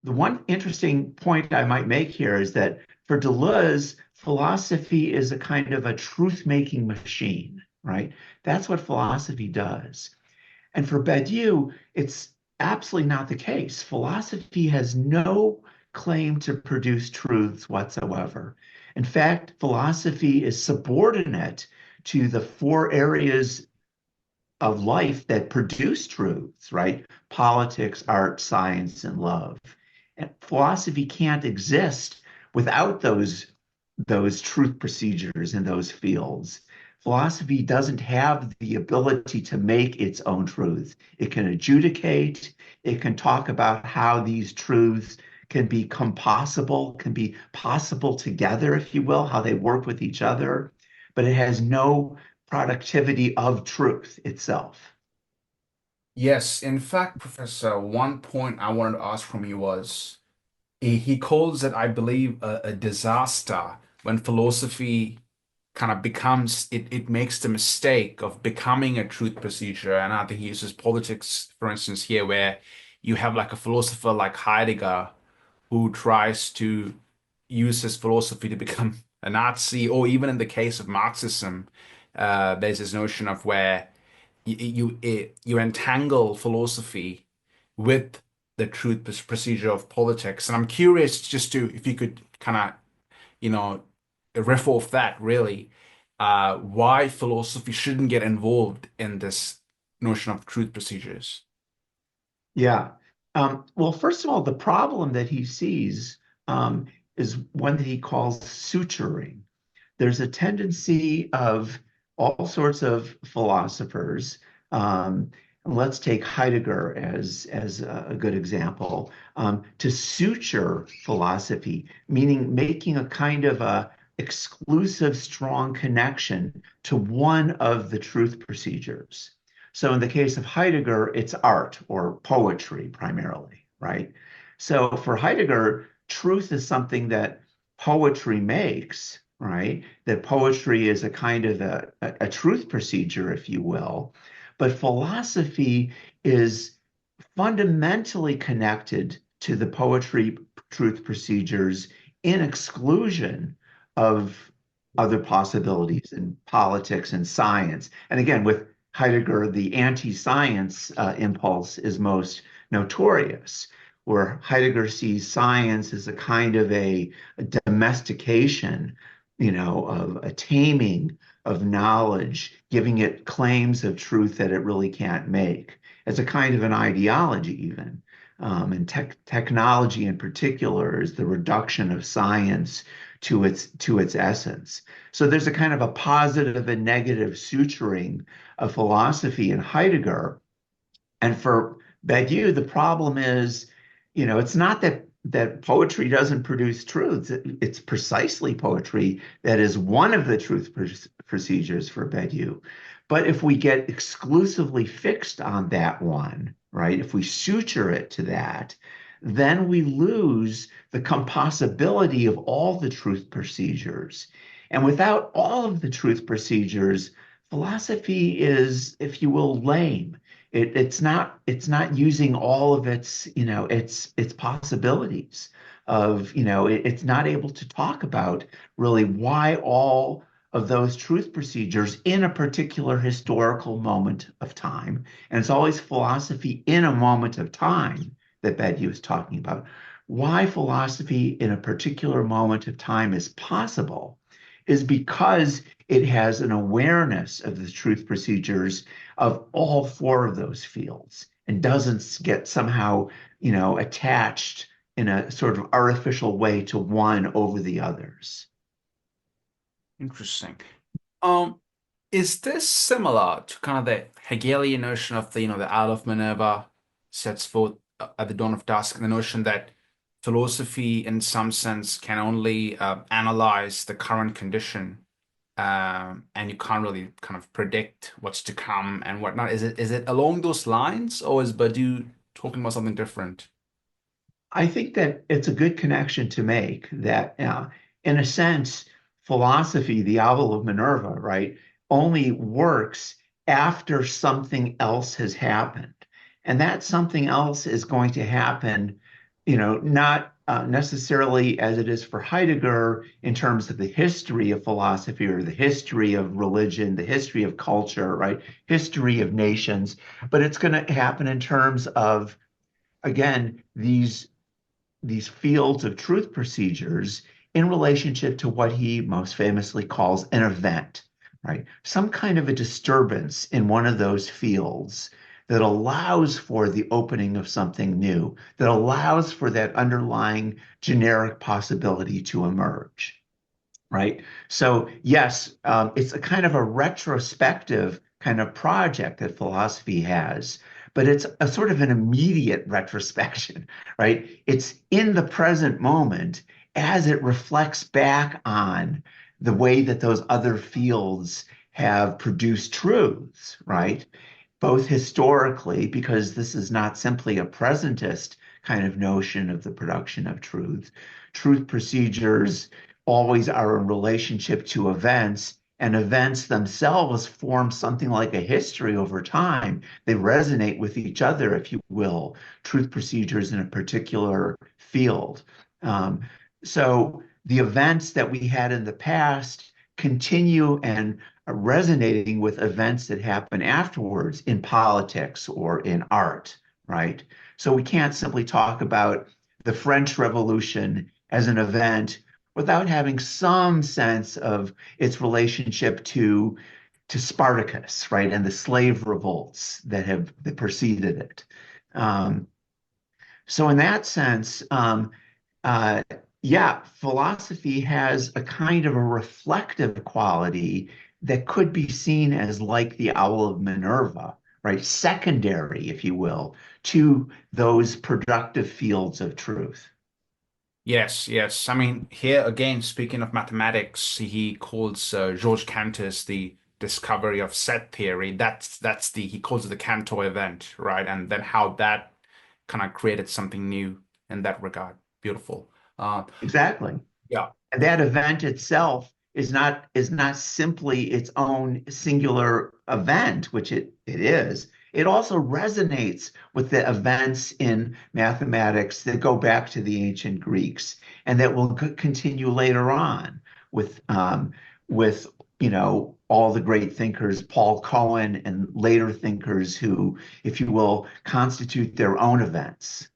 the one interesting point I might make here is that for Deleuze, philosophy is a kind of a truth-making machine, right? That's what philosophy does. And for Badiou, it's absolutely not the case. Philosophy has no claim to produce truths whatsoever. In fact, philosophy is subordinate to the four areas of life that produce truths, right? Politics, art, science, and love. And philosophy can't exist without those truth procedures in those fields. Philosophy doesn't have the ability to make its own truths. It can adjudicate, it can talk about how these truths can become possible, can be possible together, if you will, how they work with each other, but it has no productivity of truth itself. Yes, in fact, Professor, one point I wanted to ask from you was he calls it, I believe, a disaster when philosophy kind of becomes it makes the mistake of becoming a truth procedure. And I think he uses politics, for instance, here, where you have like a philosopher like Heidegger who tries to use his philosophy to become a Nazi, or even in the case of Marxism, there's this notion of where you entangle philosophy with the truth procedure of politics. And I'm curious just to if you could kind of you know riff off that really, why philosophy shouldn't get involved in this notion of truth procedures. Yeah. Well, first of all, the problem that he sees is one that he calls suturing. There's a tendency of all sorts of philosophers. Let's take Heidegger as a good example, to suture philosophy, meaning making a kind of a exclusive, strong connection to one of the truth procedures. So in the case of Heidegger, it's art or poetry primarily, right? So for Heidegger, truth is something that poetry makes, right? That poetry is a kind of a truth procedure, if you will. But philosophy is fundamentally connected to the poetry truth procedures in exclusion of other possibilities in politics and science. And again, with Heidegger, the anti-science impulse is most notorious, where Heidegger sees science as a kind of a domestication, of a taming of knowledge, giving it claims of truth that it really can't make, as a kind of an ideology, even. And technology in particular is the reduction of science to its essence. So there's a kind of a positive and negative suturing of philosophy in Heidegger. And for Badiou, the problem is, it's not that poetry doesn't produce truths. It's precisely poetry that is one of the truth procedures for Badiou. But if we get exclusively fixed on that one, right, if we suture it to that, then we lose the compossibility of all the truth procedures. And without all of the truth procedures, philosophy is, if you will, lame. It's not using all of its possibilities of, it's not able to talk about really why all of those truth procedures in a particular historical moment of time. And it's always philosophy in a moment of time that Badiou is talking about. Why philosophy in a particular moment of time is possible is because it has an awareness of the truth procedures of all four of those fields and doesn't get somehow, attached in a sort of artificial way to one over the others. Interesting. Um, is this similar to kind of the Hegelian notion of the Isle of Minerva sets forth at the dawn of dusk, the notion that philosophy, in some sense, can only analyze the current condition, and you can't really kind of predict what's to come and whatnot. Is it along those lines, or is Badiou talking about something different? I think that it's a good connection to make that, in a sense, philosophy, the owl of Minerva, right, only works after something else has happened. And that something else is going to happen, not necessarily as it is for Heidegger in terms of the history of philosophy or the history of religion, the history of culture, right? History of nations, but it's going to happen in terms of, again, these fields of truth procedures in relationship to what he most famously calls an event, right? Some kind of a disturbance in one of those fields that allows for the opening of something new, that allows for that underlying generic possibility to emerge, right? So, yes, it's a kind of a retrospective kind of project that philosophy has, but it's a sort of an immediate retrospection, right? It's in the present moment as it reflects back on the way that those other fields have produced truths, right? Both historically, because this is not simply a presentist kind of notion of the production of truth. Truth procedures always are in relationship to events, and events themselves form something like a history over time. They resonate with each other, if you will, truth procedures in a particular field. Um, so the events that we had in the past continue and are resonating with events that happen afterwards in politics or in art, right? So we can't simply talk about the French Revolution as an event without having some sense of its relationship to Spartacus, right, and the slave revolts that preceded it. Um, so in that sense, uh, yeah, philosophy has a kind of a reflective quality that could be seen as like the Owl of Minerva, right? Secondary, if you will, to those productive fields of truth. Yes, yes. I mean, here again, speaking of mathematics, he calls George Cantor's the discovery of set theory. That's the he calls it the Cantor event, right? And then how that kind of created something new in that regard. Beautiful. Uh, Exactly. yeah. And that event itself is not simply its own singular event, which it is. It also resonates with the events in mathematics that go back to the ancient Greeks and that will continue later on with with all the great thinkers, Paul Cohen, and later thinkers who, if you will, constitute their own events.